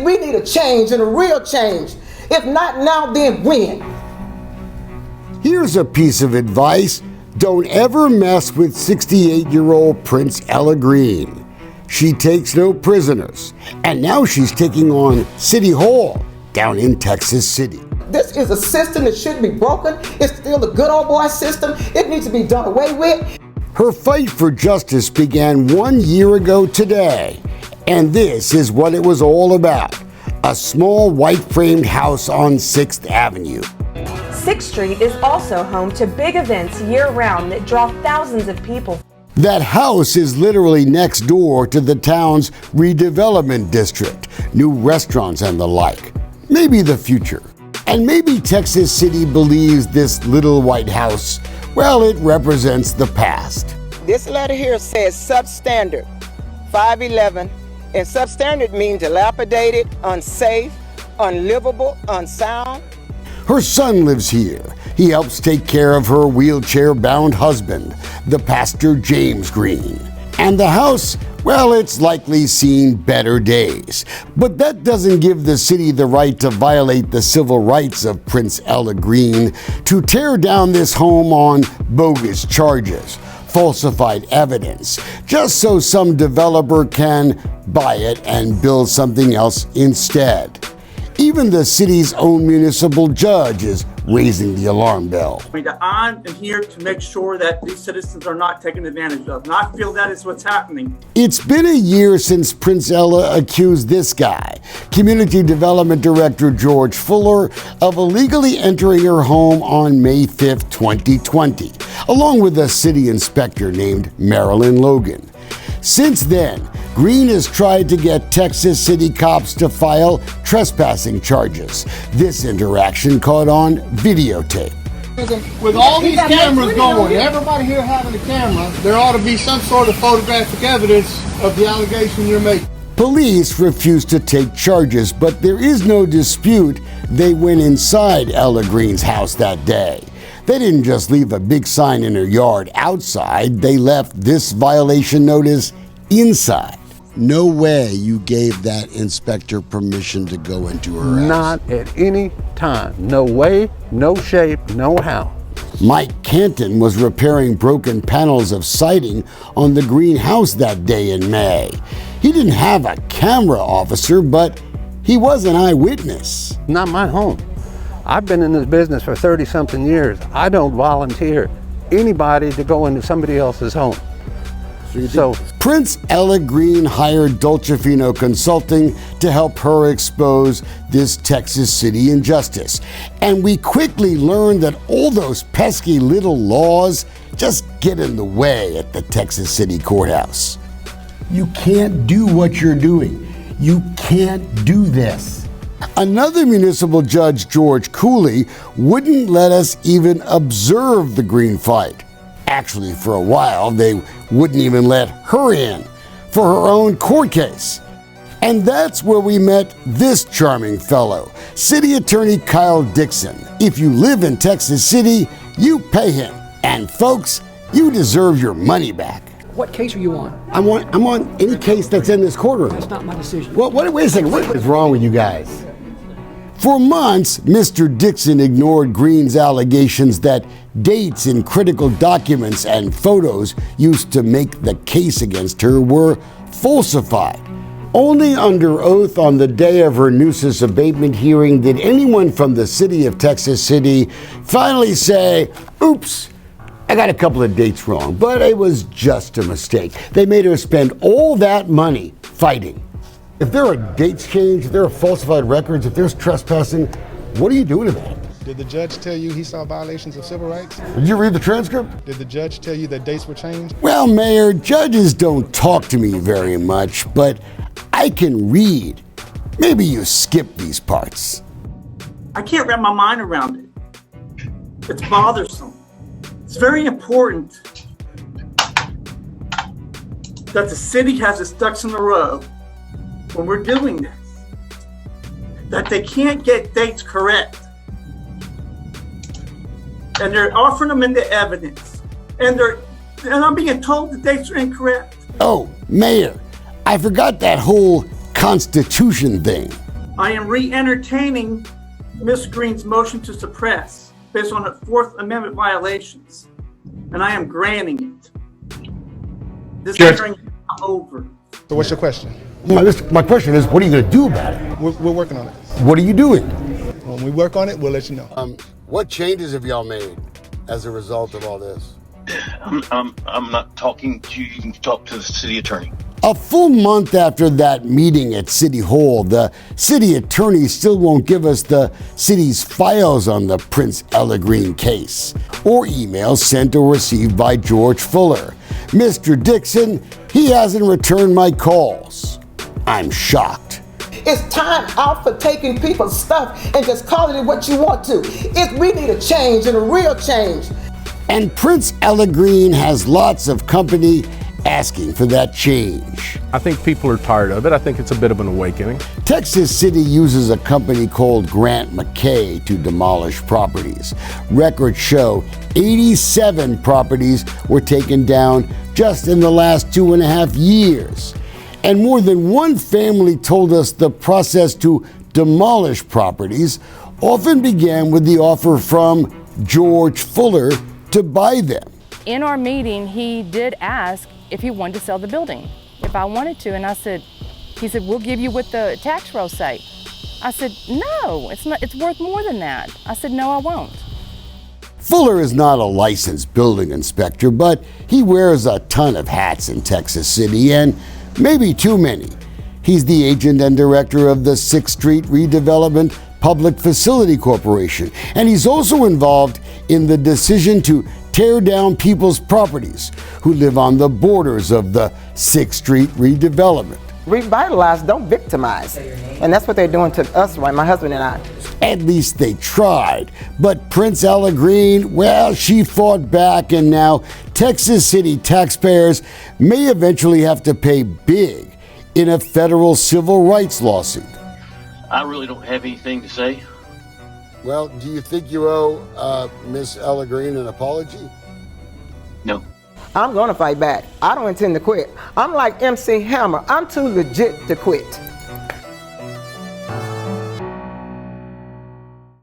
we need a change, and a real change. If not now, then when? Here's a piece of advice. Don't ever mess with 68-year-old Prince Ella Green. She takes no prisoners, and now she's taking on City Hall down in Texas City. This is a system that shouldn't be broken. It's still a good old boy system. It needs to be done away with. Her fight for justice began 1 year ago today, and this is what it was all about. A small white-framed house on 6th Avenue. 6th Street is also home to big events year-round that draw thousands of people. That house is literally next door to the town's redevelopment district, new restaurants and the like. Maybe the future. And maybe Texas City believes this little white house, well, it represents the past. This letter here says substandard, 511, and substandard means dilapidated, unsafe, unlivable, unsound. Her son lives here. He helps take care of her wheelchair-bound husband, the pastor James Green. And the house, well, it's likely seen better days. But that doesn't give the city the right to violate the civil rights of Prince Ella Green, to tear down this home on bogus charges, falsified evidence, just so some developer can buy it and build something else instead. Even the city's own municipal judge is raising the alarm bell. I'm here to make sure that these citizens are not taken advantage of, and I feel that is what's happening. It's been a year since Prince Ella accused this guy, Community Development Director George Fuller, of illegally entering her home on May 5th, 2020, along with a city inspector named Marilyn Logan. Since then, Green has tried to get Texas City cops to file trespassing charges. This interaction caught on videotape. With all these cameras going, everybody here having a camera, there ought to be some sort of photographic evidence of the allegation you're making. Police refused to take charges, but there is no dispute they went inside Ella Green's house that day. They didn't just leave a big sign in her yard outside, they left this violation notice inside. No way you gave that inspector permission to go into her house. Not at any time. No way, no shape, no how. Mike Canton was repairing broken panels of siding on the Green house that day in May. He didn't have a camera officer, but he was an eyewitness. Not my home. I've been in this business for 30-something years. I don't volunteer anybody to go into somebody else's home. So Prince Ella Green hired Dolcefino Consulting to help her expose this Texas City injustice. And we quickly learned that all those pesky little laws just get in the way at the Texas City courthouse. You can't do what you're doing. You can't do this. Another municipal judge, George Cooley, wouldn't let us even observe the Green fight. Actually, for a while, they wouldn't even let her in for her own court case. And that's where we met this charming fellow, City Attorney Kyle Dixon. If you live in Texas City, you pay him. And folks, you deserve your money back. What case are you on? I'm on any case that's in this courtroom. That's not my decision. Wait a second, what is wrong with you guys? For months, Mr. Dixon ignored Green's allegations that dates in critical documents and photos used to make the case against her were falsified. Only under oath on the day of her nuisance abatement hearing did anyone from the city of Texas City finally say, oops, I got a couple of dates wrong, but it was just a mistake. They made her spend all that money fighting. If there are dates changed, if there are falsified records, if there's trespassing, what are you doing about it? Did the judge tell you he saw violations of civil rights? Did you read the transcript? Did the judge tell you that dates were changed? Well, Mayor, judges don't talk to me very much, but I can read. Maybe you skip these parts. I can't wrap my mind around it. It's bothersome. It's very important that the city has its ducks in a row when we're doing this, that they can't get dates correct. And they're offering them into evidence. And I'm being told the dates are incorrect. Oh, Mayor, I forgot that whole Constitution thing. I am re-entertaining Ms. Green's motion to suppress based on her Fourth Amendment violations, and I am granting it. This hearing is over. So what's your question? My question is, what are you going to do about it? We're working on it. What are you doing? When we work on it, we'll let you know. What changes have y'all made as a result of all this? I'm not talking to you. You can talk to the city attorney. A full month after that meeting at City Hall, the city attorney still won't give us the city's files on the Prince Ella Green case, or emails sent or received by George Fuller. Mr. Dixon, he hasn't returned my calls. I'm shocked. It's time out for taking people's stuff and just calling it what you want to. We need a change, and a real change. And Prince Ella Green has lots of company asking for that change. I think people are tired of it. I think it's a bit of an awakening. Texas City uses a company called Grant McKay to demolish properties. Records show 87 properties were taken down just in the last 2.5 years. And more than one family told us the process to demolish properties often began with the offer from George Fuller to buy them. In our meeting, he did ask if he wanted to sell the building, if I wanted to, and he said, we'll give you what the tax rolls say. I said, no, it's worth more than that. I said, no, I won't. Fuller is not a licensed building inspector, but he wears a ton of hats in Texas City, and maybe too many. He's the agent and director of the 6th Street Redevelopment Public Facility Corporation, and he's also involved in the decision to tear down people's properties who live on the borders of the 6th Street redevelopment. Revitalize, don't victimize. And that's what they're doing to us, right? My husband and I. At least they tried. But Prince Ella Green, well, she fought back, and now Texas City taxpayers may eventually have to pay big in a federal civil rights lawsuit. I really don't have anything to say. Well, do you think you owe Miss Ella Green an apology? No. I'm gonna fight back. I don't intend to quit. I'm like MC Hammer. I'm too legit to quit.